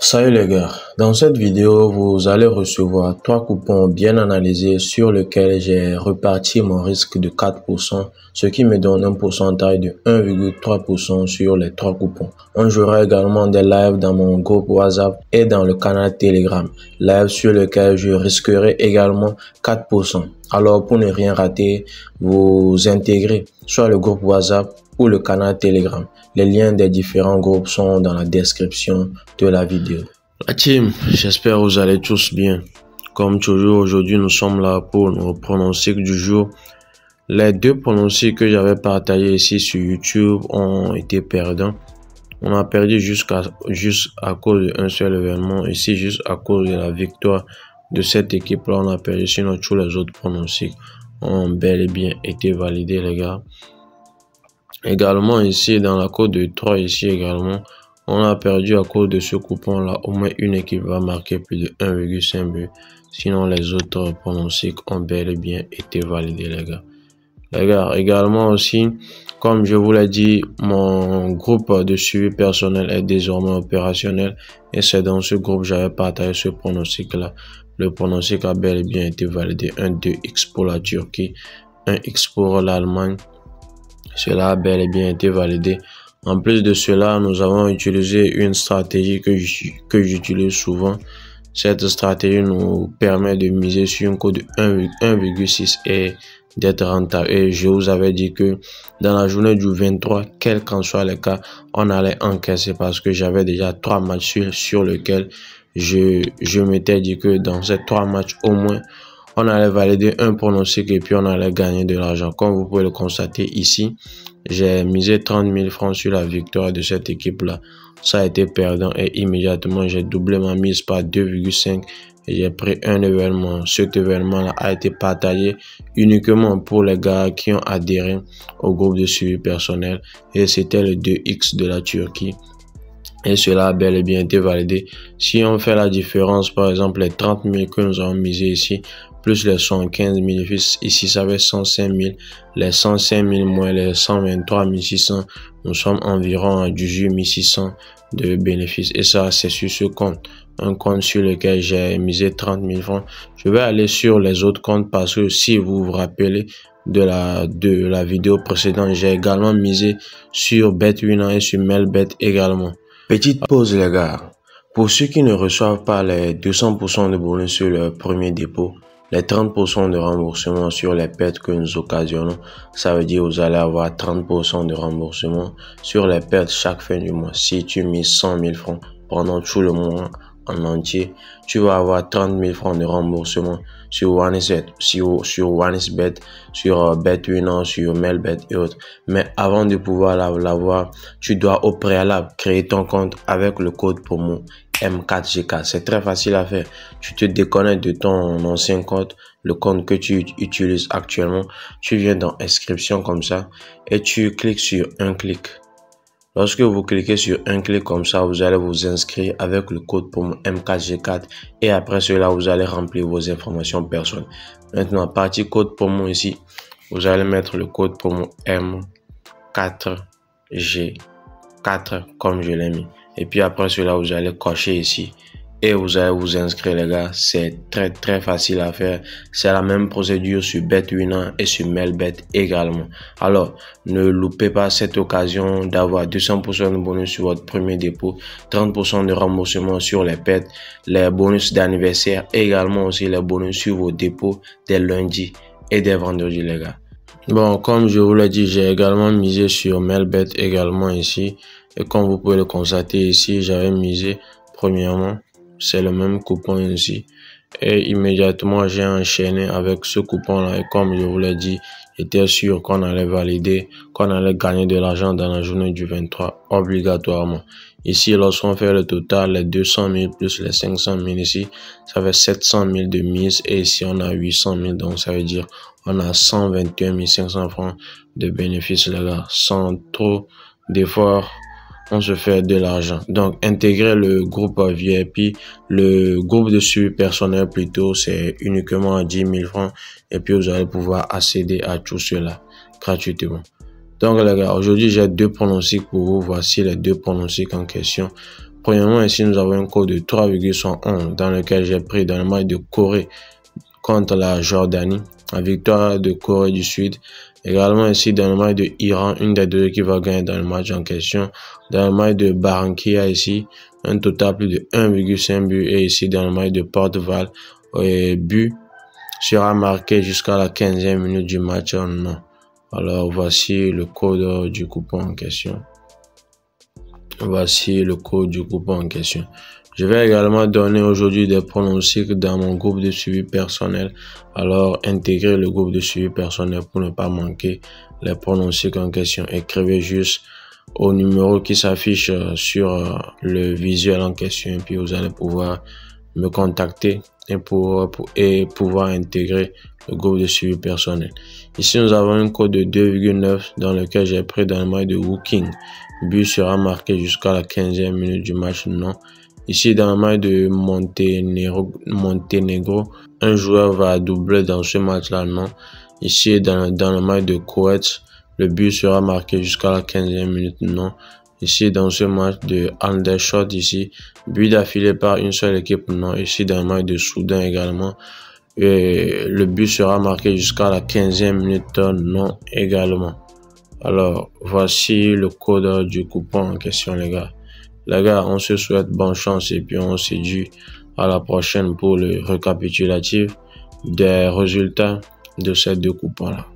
Salut les gars, dans cette vidéo vous allez recevoir 3 coupons bien analysés sur lesquels j'ai reparti mon risque de 4%, ce qui me donne un pourcentage de 1,3% sur les 3 coupons. On jouera également des lives dans mon groupe WhatsApp et dans le canal Telegram, live sur lequel je risquerai également 4%. Alors pour ne rien rater, vous intégrez soit le groupe WhatsApp ou le canal Telegram. Les liens des différents groupes sont dans la description de la vidéo. La team, j'espère que vous allez tous bien. Comme toujours, aujourd'hui, nous sommes là pour nos pronostics du jour. Les deux pronostics que j'avais partagés ici sur YouTube ont été perdants. On a perdu juste à cause d'un seul événement. Ici, juste à cause de la victoire de cette équipe-là, on a perdu. Sinon, tous les autres pronostics ont bel et bien été validés, les gars. Également ici dans la cote de 3 ici également on a perdu à cause de ce coupon là. Au moins une équipe va marquer plus de 1,5 but. Sinon les autres pronostics ont bel et bien été validés, les gars. Également aussi, comme je vous l'ai dit, mon groupe de suivi personnel est désormais opérationnel et c'est dans ce groupe que j'avais partagé ce pronostic là. Le pronostic a bel et bien été validé. 2x pour la Turquie, 1x pour l'Allemagne. Cela a bel et bien été validé. En plus de cela, nous avons utilisé une stratégie que j'utilise souvent. Cette stratégie nous permet de miser sur une cote de 1,6 et d'être rentable. Et je vous avais dit que dans la journée du 23, quel qu'en soit le cas, on allait encaisser parce que j'avais déjà 3 matchs sur lesquels je m'étais dit que dans ces 3 matchs au moins, on allait valider un pronostic et puis on allait gagner de l'argent. Comme vous pouvez le constater ici, j'ai misé 30 000 francs sur la victoire de cette équipe-là. Ça a été perdant et immédiatement, j'ai doublé ma mise par 2,5 et j'ai pris un événement. Cet événement-là a été partagé uniquement pour les gars qui ont adhéré au groupe de suivi personnel et c'était le 2x de la Turquie. Et cela a bel et bien été validé. Si on fait la différence, par exemple, les 30 000 que nous avons misé ici, plus les 115 000 ici, ça fait 105 000. Les 105 000 moins les 123 600, nous sommes environ à 18 600 de bénéfices. Et ça, c'est sur ce compte. Un compte sur lequel j'ai misé 30 000 francs. Je vais aller sur les autres comptes parce que si vous vous rappelez de la vidéo précédente, j'ai également misé sur BetWinner et sur Melbet également. Petite pause, les gars. Pour ceux qui ne reçoivent pas les 200% de bonus sur leur premier dépôt, les 30% de remboursement sur les pertes que nous occasionnons, ça veut dire que vous allez avoir 30% de remboursement sur les pertes chaque fin du mois. Si tu mises 100 000 francs pendant tout le mois en entier, tu vas avoir 30 000 francs de remboursement sur OneXBet, sur BetWinner, sur Melbet et autres. Mais avant de pouvoir l'avoir, tu dois au préalable créer ton compte avec le code promo M4G4. C'est très facile à faire. Tu te déconnectes de ton ancien compte, le compte que tu utilises actuellement. Tu viens dans inscription comme ça et tu cliques sur un clic. Lorsque vous cliquez sur un clic comme ça, vous allez vous inscrire avec le code promo M4G4 et après cela, vous allez remplir vos informations personnelles. Maintenant, partie code promo ici, vous allez mettre le code promo M4G4 comme je l'ai mis. Et puis après cela, vous allez cocher ici et vous allez vous inscrire, les gars. C'est très facile à faire. C'est la même procédure sur BetWinner et sur Melbet également. Alors, ne loupez pas cette occasion d'avoir 200% de bonus sur votre premier dépôt, 30% de remboursement sur les pertes, les bonus d'anniversaire et également aussi les bonus sur vos dépôts des lundis et des vendredis, les gars. Bon, comme je vous l'ai dit, j'ai également misé sur Melbet également ici. Et comme vous pouvez le constater ici, j'avais misé premièrement, c'est le même coupon ici. Et immédiatement, j'ai enchaîné avec ce coupon-là. Et comme je vous l'ai dit, j'étais sûr qu'on allait valider, qu'on allait gagner de l'argent dans la journée du 23, obligatoirement. Ici, lorsqu'on fait le total, les 200 000 plus les 500 000 ici, ça fait 700 000 de mise. Et ici, on a 800 000. Donc, ça veut dire on a 121 500 francs de bénéfices, les gars. Sans trop d'efforts, on se fait de l'argent. Donc, intégrer le groupe VIP, le groupe de suivi personnel plutôt, c'est uniquement à 10 000 francs. Et puis, vous allez pouvoir accéder à tout cela gratuitement. Donc, les gars, aujourd'hui, j'ai deux pronostics pour vous. Voici les deux pronostics en question. premièrement, ici, nous avons un code de 3,111 dans lequel j'ai pris dans le match de Corée contre la Jordanie, la victoire de Corée du Sud. Également ici dans le match de Iran, une des deux qui va gagner dans le match en question. Dans le match de Barranquilla ici, un total plus de 1,5 but. Et ici dans le match de Portugal, but sera marqué jusqu'à la 15e minute du match. Non. Alors voici le code du coupon en question. Voici le code du coupon en question. Je vais également donner aujourd'hui des pronostics dans mon groupe de suivi personnel. Alors, intégrez le groupe de suivi personnel pour ne pas manquer les pronostics en question. Écrivez juste au numéro qui s'affiche sur le visuel en question et puis vous allez pouvoir me contacter et pouvoir intégrer le groupe de suivi personnel. Ici, nous avons un code de 2,9 dans lequel j'ai pris dans le match de Woking. But sera marqué jusqu'à la 15e minute du match. Non. Ici, dans le match de Monténégro, un joueur va doubler dans ce match-là, non. Ici, dans le match de Koweït, le but sera marqué jusqu'à la 15e minute, non. Ici, dans ce match de Aldershot, ici, but d'affilée par une seule équipe, non. Ici, dans le match de Soudan également, le but sera marqué jusqu'à la 15e minute, non également. Alors, voici le code du coupon en question, les gars. Les gars, on se souhaite bonne chance et puis on se dit à la prochaine pour le récapitulatif des résultats de ces deux coupons-là.